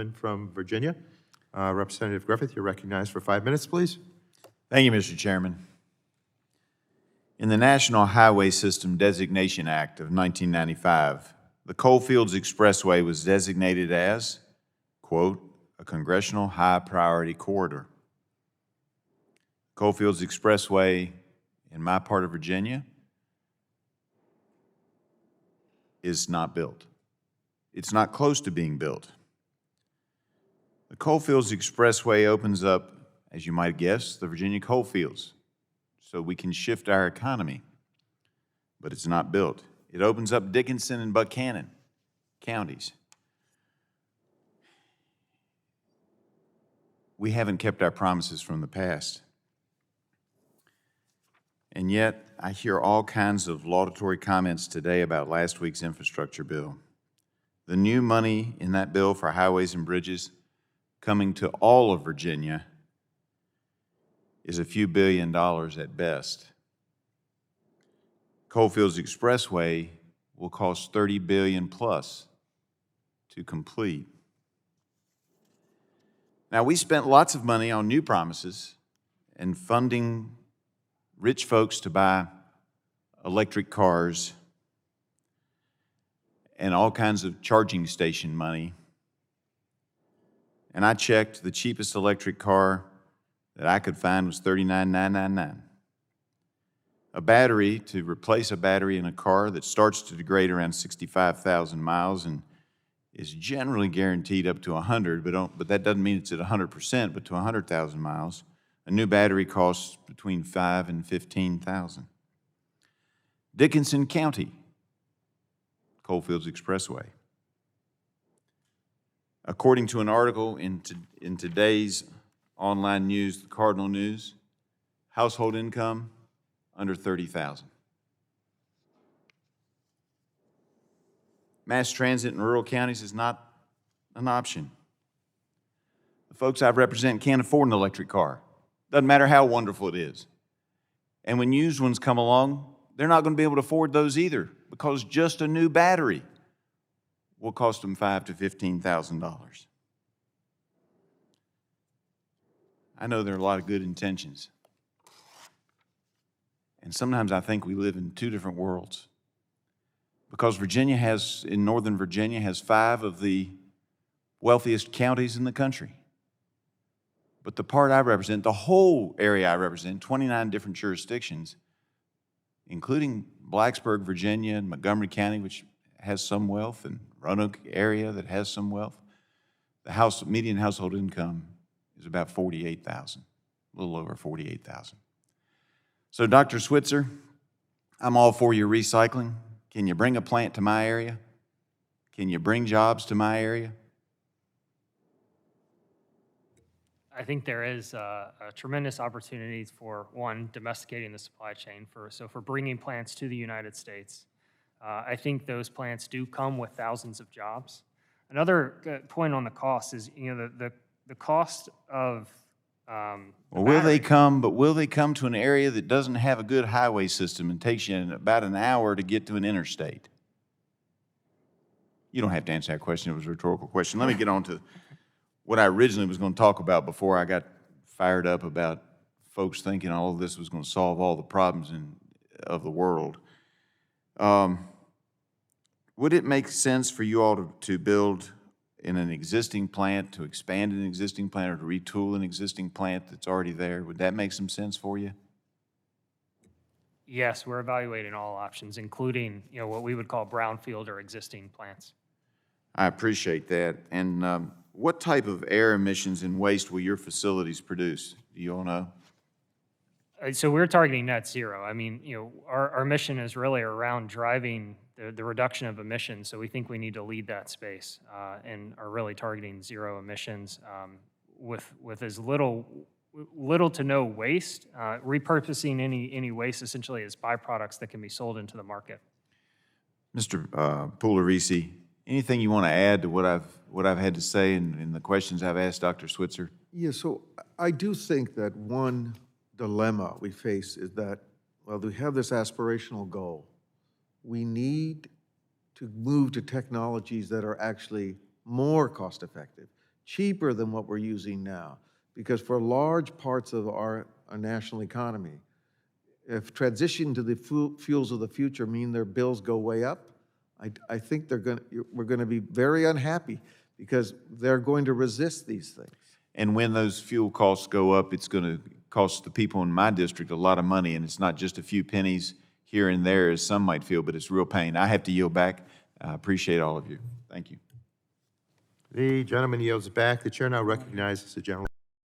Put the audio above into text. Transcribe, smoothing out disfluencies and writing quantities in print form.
gentleman from Virginia. Representative Griffith, you're recognized for 5 minutes, please. Thank you, Mr. Chairman. In the National Highway System Designation Act of 1995, the Coalfields Expressway was designated as, quote, a Congressional high-priority corridor. Coalfields Expressway in my part of Virginia is not built. It's not close to being built. The Coalfields Expressway opens up, as you might guess, the Virginia coalfields, so we can shift our economy, but it's not built. It opens up Dickinson and Buchanan counties. We haven't kept our promises from the past. And yet, I hear all kinds of laudatory comments today about last week's infrastructure bill. The new money in that bill for highways and bridges coming to all of Virginia is a few $billions at best. Coalfields Expressway will cost $30 billion plus to complete. Now, we spent lots of money on new promises and funding rich folks to buy electric cars and all kinds of charging station money. And I checked, the cheapest electric car that I could find was $39,999. A battery, to replace a battery in a car that starts to degrade around 65,000 miles and is generally guaranteed up to 100, but that doesn't mean it's at 100%, but to 100,000 miles. A new battery costs between $5,000 and $15,000. Dickinson County, Coalfields Expressway. According to an article in today's online news, the Cardinal News, household income under $30,000. Mass transit in rural counties is not an option. The folks I represent can't afford an electric car. Doesn't matter how wonderful it is. And when used ones come along, they're not going to be able to afford those either, because just a new battery will cost them $5,000 to $15,000. I know there are a lot of good intentions. And sometimes I think we live in two different worlds. Because Northern Virginia has 5 of the wealthiest counties in the country. But the part I represent, the whole area I represent, 29 different jurisdictions, including Blacksburg, Virginia, and Montgomery County, which has some wealth, and Roanoke area that has some wealth, the median household income is about $48,000, a little over $48,000. So, Dr. Switzer, I'm all for your recycling. Can you bring a plant to my area? Can you bring jobs to my area? I think there is a tremendous opportunity for, one, domesticating the supply chain, for bringing plants to the United States. I think those plants do come with thousands of jobs. Another point on the cost is, the cost of will they come to an area that doesn't have a good highway system and takes you about an hour to get to an interstate? You don't have to answer that question. It was a rhetorical question. Let me get on to what I originally was going to talk about before I got fired up about folks thinking all of this was going to solve all the problems of the world. Would it make sense for you all to build in an existing plant, to expand an existing plant, or to retool an existing plant that's already there? Would that make some sense for you? Yes, we're evaluating all options, including what we would call brownfield or existing plants. I appreciate that. And what type of air emissions and waste will your facilities produce? Do you all know? So we're targeting net zero. I mean, our mission is really around driving the reduction of emissions. So we think we need to lead that space and are really targeting zero emissions with as little to no waste, repurposing any waste essentially as byproducts that can be sold into the market. Mr. Pugliese, anything you want to add to what I've had to say in the questions I've asked Dr. Switzer? Yeah, so I do think that one dilemma we face is that, well, we have this aspirational goal. We need to move to technologies that are actually more cost-effective. cheaper than what we're using now. Because for large parts of our national economy, if transition to the fuels of the future mean their bills go way up, I think we're going to be very unhappy because they're going to resist these things. And when those fuel costs go up, it's going to cost the people in my district a lot of money, and it's not just a few pennies here and there, as some might feel, but it's real pain. I have to yield back. I appreciate all of you. Thank you. The gentleman yields back. The chair now recognizes the gentleman.